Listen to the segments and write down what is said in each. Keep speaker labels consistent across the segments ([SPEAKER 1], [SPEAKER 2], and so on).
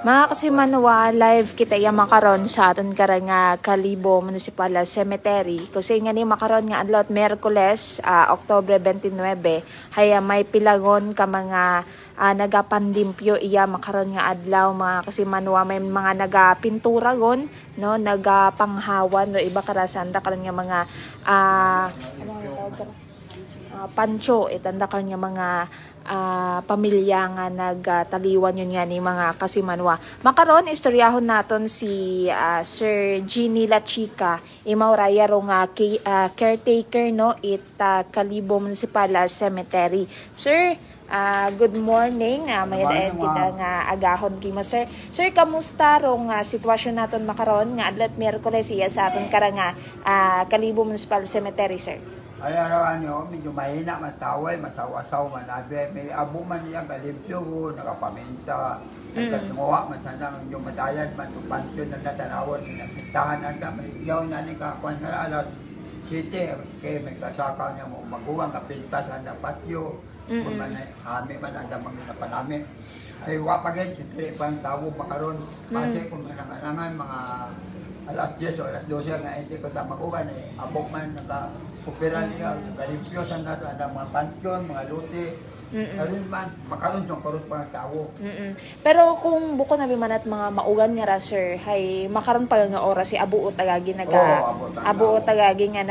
[SPEAKER 1] Mga kasimanwa, live kita iya makaron sa aton karang Kalibo Municipal Cemetery. Kasi nga ni makaron nga adlaw Miyerkules, Oktubre 29, haya may pilagon ka mga nagapandimpyo iya makaron nga adlaw mga kasimanwa, may mga nagapintura gon, no, nagapanghawan no iba karasanda karon nga mga pancho itanda karon nga mga pamilya nga nagtaliwan yun nga ni mga kasimanwa. Makaron istoryahon naton si Sir Gini La Chica, imauraya ro nga caretaker no Kalibo Municipal Cemetery. Sir, good morning. May dayon kita nga agahon kimo sir. Sir, kamusta rong sitwasyon naton makaron nga adlaw Miyerkules iya sa aton karang Kalibo Municipal Cemetery, sir?
[SPEAKER 2] Ay araw medyo mahina, mataway, masawasaw, manabi. May abo man niya, kalimpyo ko, nakapaminta. Nagkatunguha, masanang medyo madayan, matupansyon na natanawan, napintahan na may iyaw na ni kakuan na alas 7. Kaya may kasakaw niya mo magugang, kapintasan na patyo. Kung hami man ang damang napanami. Ay wapagin, sitri pang tao makaroon. Kasi kung nanganangan, mga alas 10 o alas 12 nga hindi ko tamakugan, abok man naka-opera niya, galimpyosan na sa mga pansyon, mga luti. Karon man, makaroon siyang karoon pang tao.
[SPEAKER 1] Pero kung buko na bimanat mga maugan nga ra sir, hay makaroon pa nga oras si abuo tagagi abuo tagagi nga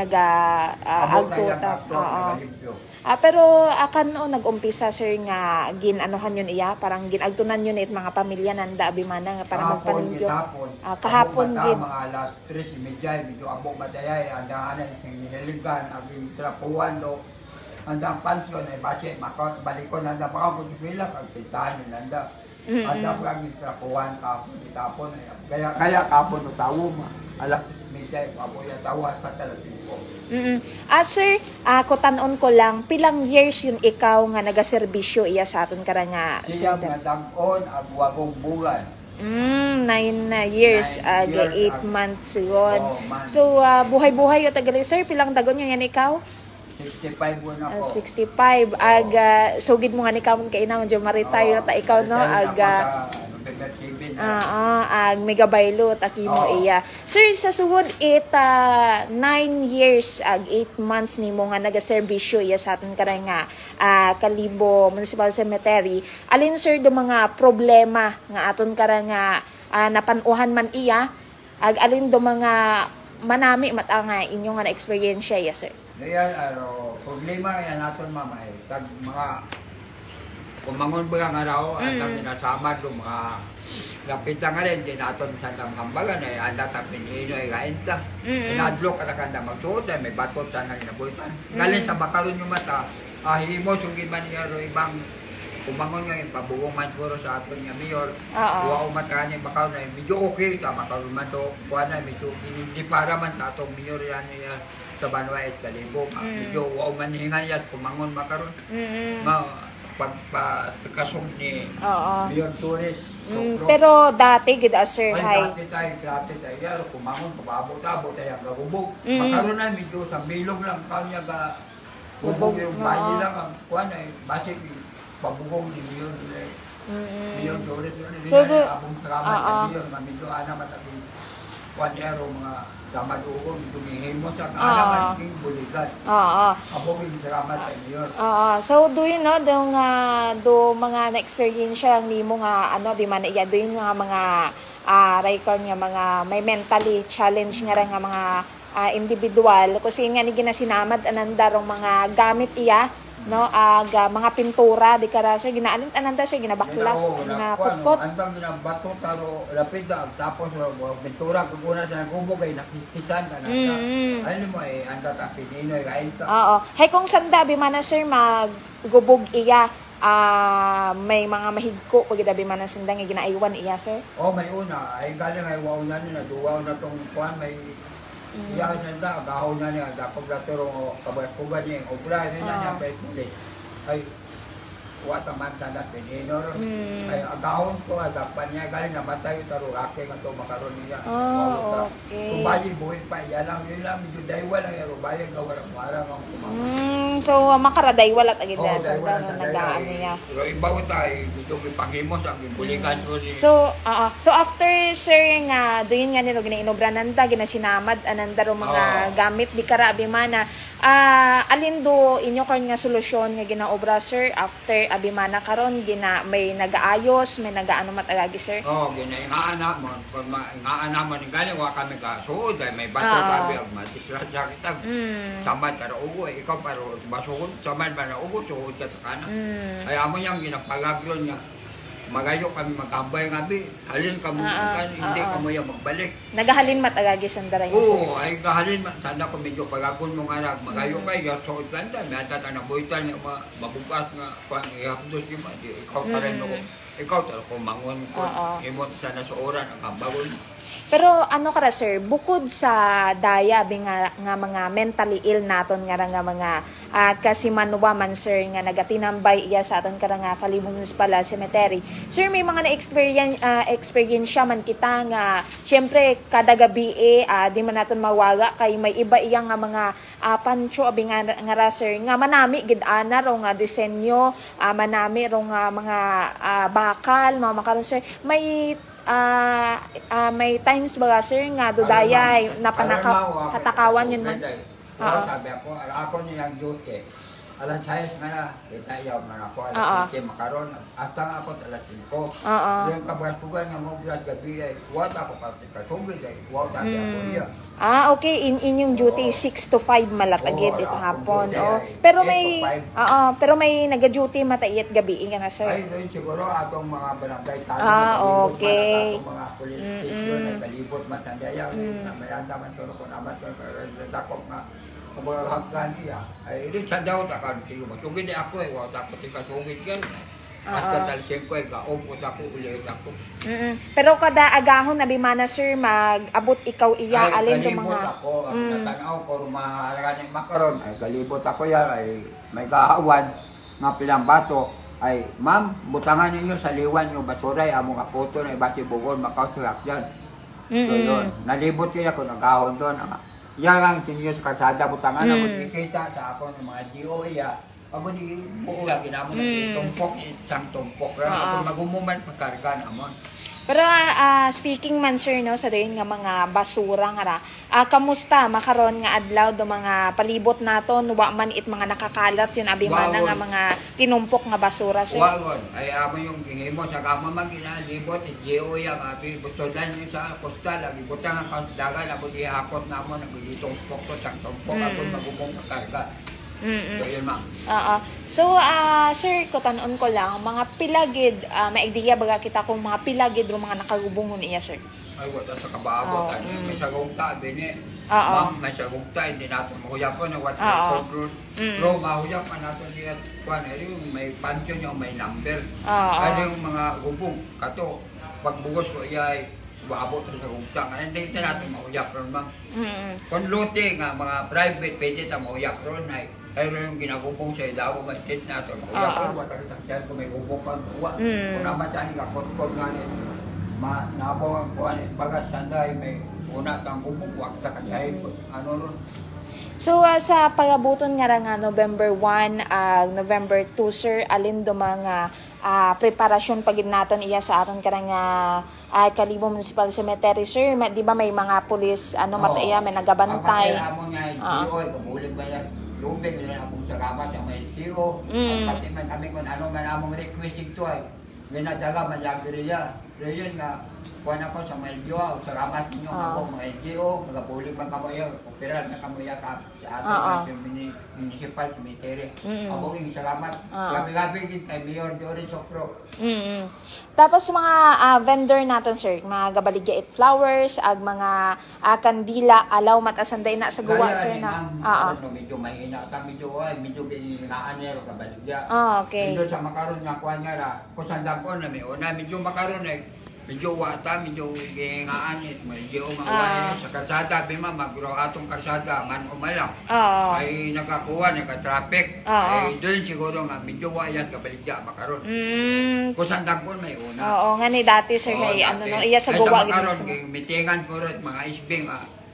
[SPEAKER 1] agtuta. Pero akan nag-umpisa sir nga ginanuhan yun iya, parang ginagtunan yun mga pamilya nanda abimana nga para magpanimpyo. Kahapon gid
[SPEAKER 2] mga alas 3:30 medyo abok madayay andaan sing hiligan aging trapuan do andang pansyon ay base balikon nanda pa ko sila kag pintahan nanda. Anda pa aging trapuan kahapon itapon kaya kahapon no tawo alas 3:30 paboya tawo sa talating.
[SPEAKER 1] Sir, kutanon ko lang, pilang years yun ikaw nga nagaserbisyo iya sa aton karang
[SPEAKER 2] siya nga dag-on ag wagong bugan.
[SPEAKER 1] 9 years, 8 months yun. So, buhay-buhay yung tagali. Sir, pilang dagon yun yan ikaw?
[SPEAKER 2] 65 mo na po.
[SPEAKER 1] 65. Sugid mo nga ni Kamon kay naman dyan ma-retire ta ikaw, no? Megabaylo takimo iya. Sir, sa sugod 9 years ag 8 months nimo nga nagaserbisyo iya sa aton karang Kalibo Municipal Cemetery. Alin sir do mga problema nga aton karang napanuhan man iya ag alin do mga manami matanga inyo nga na experience iya sir?
[SPEAKER 2] Dayan problema yan aton mamay tag mga kumangon ba nga raw at ang inasamad do mga lapitan nga rin, din natin sa damhambagan ay anda tapin ino ay kainta. Inadlok at akanda magsuot ay may batot sa nang inabutan. Ngayon sa makaroon yung mata, himo sungin man niya ibang kumangon nga yung pabugong man kuro sa aton niya mayor. Kuha umata niya makaroon ay medyo okay ka makaroon man to. Kuha na medyo hindi para man sa atong mayor yan niya sa Banwa at Kalibo. Medyo umanhingan yan kumangon makaroon. Nga pagkasog ni Mayor Torres.
[SPEAKER 1] Pero dati gid sir hay.
[SPEAKER 2] Dati tayo yaro kumangon pababot-abot tayo ang gubog. Makaroon na medyo sa bilog lang kanya ga bubog yung bayi lang ang kuan ay basic pabugong ni Mayor Torres. So abong salamat ni Mayor medyo ana matabi kuan yaro mga Samadugon, dumihimo sa alaman king buligan. Abogin salamat sa Mayor.
[SPEAKER 1] So do you know do mga na-experience lang nimo nga biman iya do yung mga record nga mga may mentally challenge nga nga mga individual kasi nga ni ginasinamad ananda rong mga gamit iya no mga pintura di kara sir ginaalint ananda sir ginabaklas ginakukot
[SPEAKER 2] andang ginabato taro lapid tapos pintura kuguna sa gubog ay nakikisan na ano mo anda ta pininoy kain ta
[SPEAKER 1] hay kung sanda bimana sir maggubog iya may mga mahigko pag dabi man ang sindang ginaiwan iya sir
[SPEAKER 2] may una ay galing ay wow na ni duwaw na tong kuan may iya nanda gahaw na niya dakog latero kabay-kugan niya obra niya niya pay ay wata man tanda pinino ay kahon ko, dapat niya galing namatay yung taro, ake nga ito makaroon niya.
[SPEAKER 1] Oh, okay.
[SPEAKER 2] Kung bayi, buhay pa, yan lang, medyo daywa lang yung bayan, gawarang-warang ang kumakaroon.
[SPEAKER 1] So, makaraday wala agad
[SPEAKER 2] Oo,
[SPEAKER 1] na sa
[SPEAKER 2] daywa
[SPEAKER 1] dano
[SPEAKER 2] na
[SPEAKER 1] nagaano niya.
[SPEAKER 2] Pero ibaw tayo, dito ipangimos, ang ibulikan ko ni...
[SPEAKER 1] So after sir nga doon nga nilo ginainobra nanda ginasinamad ananda ro mga gamit di karabi mana alin do inyo karon nga solusyon nga ginaobra sir after abimana karon may nagaayos may nagaano matagagi sir.
[SPEAKER 2] Ginaingaana mo kung maingaana mo ni galing wa kami ka suod ay may bato tabi ang matisrasya kita. Samad ka ugo ikaw paro basugod samad ba na ugo suod ka sa kana. Ay amo yang ginapagagron niya. Magayo kami magkambay ngabi. Halin kami hindi kamo yung magbalik.
[SPEAKER 1] Nagahalin matagagi sandara niya.
[SPEAKER 2] Oo, ay gahalin man sana ko medyo pagakon mo nga magayo kay ya so ganda may ata na buitan yung mabugas nga pang ihapdos si ikaw pa rin ako. Ikaw talaga kung mangon ko imot sana sa oran ang kambagon.
[SPEAKER 1] Pero ano kara sir, bukod sa daya nga mga mentally ill naton nga mga kasi manwa man sir nga nagatinambay iya sa aton kara nga Kalibong Municipal Cemetery. Sir, may mga experience man kita nga syempre kada gabi di man naton mawaga kay may iba iya nga mga pancho abi nga ra sir nga manami gid ana ro nga disenyo, manami ro nga mga bakal mga makaron sir. May times baga sir nga dudayay napanakaw hatakawan yun man.
[SPEAKER 2] Sabi ako niyang duty. Alas 6 nga na, kita yaw man ako, alas 7 makaroon. Hasta nga ako, alas 5. Yung kabastugan nga mo bilat gabi ay, huwag ako pati kasugid ay, huwag sabi ako niya.
[SPEAKER 1] Okay, inyong duty 6 to 5 malatagid it hapon. Pero may naga-duty matayit gabi nga na sir.
[SPEAKER 2] Ay, siguro atong mga barangay tayo.
[SPEAKER 1] Okay.
[SPEAKER 2] Atong mga police station, nagkalibot matandaya, namayanda man to ko naman to, dakop nga. Kung mga hagkan niya, ay rin sa daw, takang sige mo. Sugid di ako wala takot ikasugid ka. Hasta talsing ko, kaupot ako, ulit ako.
[SPEAKER 1] Pero kada agahon na bimana sir, mag-abot ikaw iya, alin do mga...
[SPEAKER 2] Galibot ako, natanaw ko, rumaharagan makaroon, ay galibot ako yan, ay may kahawan, nga pilang bato, ay, ma'am, butangan ninyo sa liwan yung basuray, among apoto na ibasi bukod, makausulak dyan. So yun, nalibot kaya ko, nagahon doon, yan ang sinyo sa kalsada, butangan ako kikita sa ako ng mga GOA. Ako di buo nga ginamon ng tumpok, isang tumpok. Ako magumuman pagkarga naman.
[SPEAKER 1] Pero speaking man sir no sa dayon nga mga basura nga ra. Kamusta makaron nga adlaw do mga palibot naton wa man it mga nakakalat yun abi man nga mga tinumpok nga basura sir.
[SPEAKER 2] Wagon ay amo yung gihimo sa kama man ginalibot GO yang abi butodan yung sa postal abi butang ang dagan ako dihakot namo nang gitumpok to sang tumpok ako magumong pagkarga. So, yun, ma'am.
[SPEAKER 1] So, sir, kutanon ko lang, mga pilagid, may idea baga kita kung mga pilagid o mga nakagubungon niya, sir?
[SPEAKER 2] Ay, wala sa kababot. May sagungta, bini. Ma'am, may sagungta, hindi natin mahuyapan. What's your control? Pero mahuyapan natin niya. May pansyon niya, may number. Ano yung mga gubong, kato, pagbugos ko, iyay, babot sa sagungta. Hindi natin mahuyapan, ma'am. Kung luti nga, mga private, pwede tayo mahuyapan ay ay yung ginagubong sa idago, may tit natin. Kaya pero matakit kung may gubong ka, kung naman saan ikakot-kot nga nito, nabaw ang kuhan, bagas sanday, may una kang gubong, wag sa kasahin, ano nun.
[SPEAKER 1] So, sa pagabuton nga nga November 1, November 2, sir, alin do mga preparasyon pagid naton iya sa aton karang Kalibong Municipal Cemetery, sir? Di ba may mga pulis, mataya, may nagabantay?
[SPEAKER 2] Kapag niya, kumulig ba yan? Lubig na akong sagamat sa may CEO. Pati man kami kung ano man among request ito ay ginadaga man lang diriya. Diyan nga, kuhan ako sa may LGO, sagamat ninyo ako mga LGO, magapulig man kamoya, operal na kamoya sa ating municipal cemetery. Ako yung salamat. Gabi-gabi din kay Mayor Doris Sokro.
[SPEAKER 1] Tapos mga vendor natin, sir, mga gabaligya it flowers, mga kandila, alaw matasanday na sa gawa, sir, na?
[SPEAKER 2] Medyo mahina. Medyo ginaan kabaligya.
[SPEAKER 1] Okay.
[SPEAKER 2] Medyo sa makaroon nga kuha nga ra, kusanda ko na may una, medyo makaroon medyo wata, medyo gingaan, medyo umaway sa kalsada, bima, magro atong kalsada, man umalang. Ay nakakuha, naka-traffic. Ay doon siguro nga, medyo wayat, kabaligya, makaroon. Kusang dagpon may una.
[SPEAKER 1] Oo, nga ni dati, sir, ay ano, no, iya sa gawa.
[SPEAKER 2] Ay sa makaroon, mitingan ko rin, mga isbing,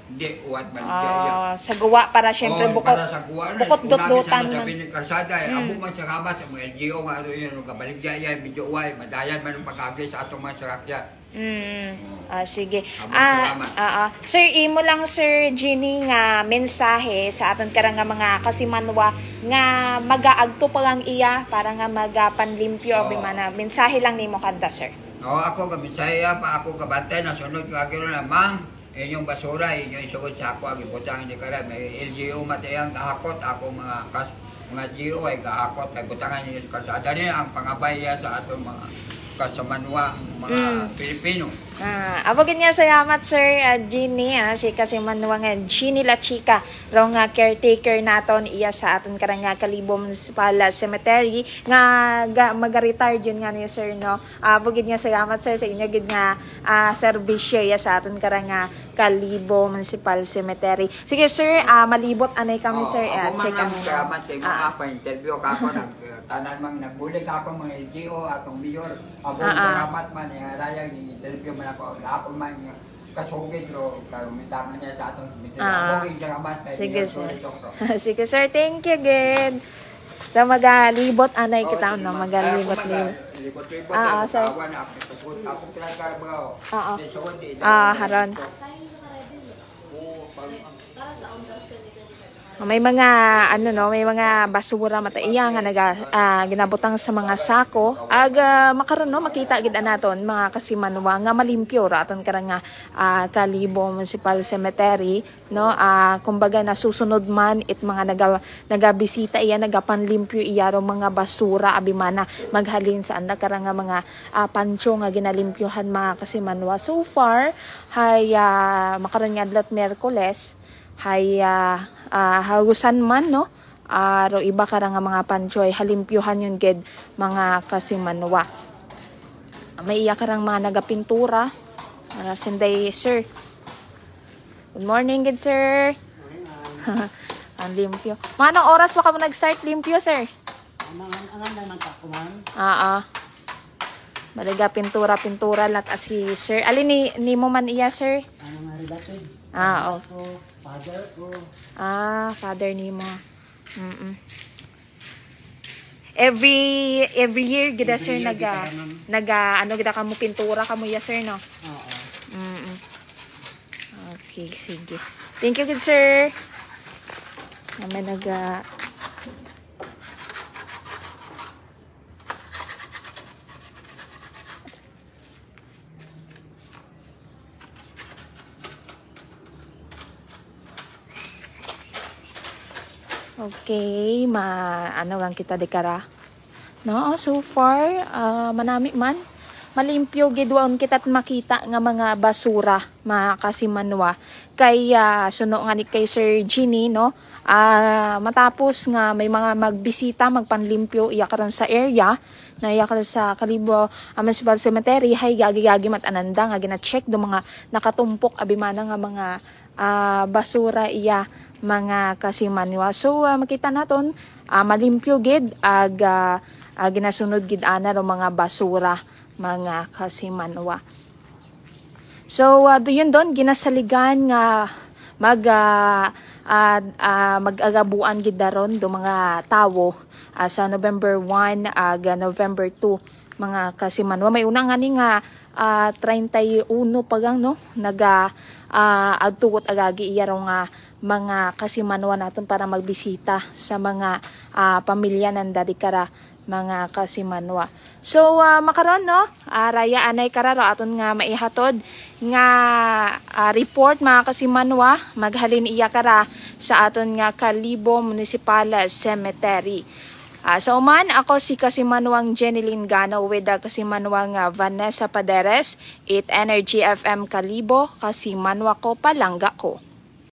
[SPEAKER 2] hindi, uwat baligya.
[SPEAKER 1] Sa gawa, para syempre bukot.
[SPEAKER 2] Para sa gawa na.
[SPEAKER 1] Bukot dot-dotan
[SPEAKER 2] man. Sabi ng kalsada, abo man sa kamat, ang mga LGO nga rin yun, kabaligya yan, medyo uway, madayan man ang pagkagay sa atong mga sakakyan.
[SPEAKER 1] Sige. Sir, imo lang, Sir Ginny, nga mensahe sa aton karang nga mga kasimanwa nga magaagto pa lang iya para nga magapanlimpyo bimana. Mensahe lang nimo kadda, sir.
[SPEAKER 2] Ako kaminsaya pa ako kabantay na sunod kagiro na ma'am. Inyong basura, inyong isugod sa ako, ang ibutang hindi ka rin. May LGO matayang kahakot, ako mga GO ay kahakot, ay butangan niyo sa kalsada niya, ang pangabaya sa atong mga kasamanwa, mga Pilipino.
[SPEAKER 1] Abogin niya salamat, Sir Ginny, si Kasimanwa nga Ginny La Chica, raw nga caretaker naton iya sa aton karang nga Kalibo Municipal Cemetery nga mag-retire yun nga ni Sir, no. Abogin niya salamat, Sir, sa inyo gid nga serbisyo iya sa aton karang nga Kalibo Municipal Cemetery. Sige, Sir, malibot anay kami, Sir. Check
[SPEAKER 2] ang salamat sa mga pa-interview ka ako, tanan mang nagbulig ako mga LGO, atong mayor. Salamat man, rayang interview man ako man kasugid ro karumitangan niya sa atong
[SPEAKER 1] sige, sir. Sige, sir, thank you again. Sa magalibot anay kita no, magalibot ni. Sir. Haron. May mga ano no, may mga basura mataiya nga ginabutang sa mga sako. Makaron no makita gid naton mga kasimanwa nga malimpyo ra aton karang nga Kalibo Municipal Cemetery, no. Kumbaga nasusunod man it mga nagabisita iya, nagapanlimpyo iya ro mga basura abimana maghalin sa anda karang nga mga pancho nga ginalimpyohan mga kasimanwa. So far hay makaron nga adlaw Miyerkules hay hagusan man no, ro iba karang nga mga panchoy halimpyuhan yun gid mga kasimanwa. May iya karang mga nagapintura sinday, sir. Good morning gid, sir. Ang limpyo. Manong oras pa ka mo nag-start limpyo, sir? Balaga pintura lang si sir. Alin ni mo man iya, sir?
[SPEAKER 3] Father ko.
[SPEAKER 1] Father ni mo. Every year gida, sir, naga ano gida kamo pintura kamo ya, sir, no?
[SPEAKER 3] Oo.
[SPEAKER 1] Okay, sige. Thank you, good sir. Naman okay, ano lang kita dekara. No, so far manami man malimpyo gidwaon kita't makita nga mga basura mga kasimanwa. Kay suno nga ni kay Sir Ginny, no. Matapos nga may mga magbisita magpanlimpyo iya karon sa area na iya karon sa Kalibo Municipal Cemetery, hay gagi mat ananda nga gina-check do mga nakatumpok abimana nga mga basura iya mga kasimanwa. So makita naton malimpyo gid ginasunod gid ana ro mga basura mga kasimanwa. So yun don ginasaligan nga mag-agabuan gid daron do mga tawo sa November 1 November 2 mga kasimanwa. May una nga ni nga 31 pagang, no, agtugot agagi iya ro nga mga kasimanwa naton para magbisita sa mga pamilya ng dadikara mga kasimanwa. So makaron, no, raya anay kararo aton nga maihatod nga report mga kasimanwa maghalin iya kara sa aton nga Kalibo Municipal Cemetery. So man, ako si Kasimanwang Jeneline Gano with the Kasimanwang Vanessa Paderes, 8 Energy FM Kalibo, Kasimanwa ko, palangga ko.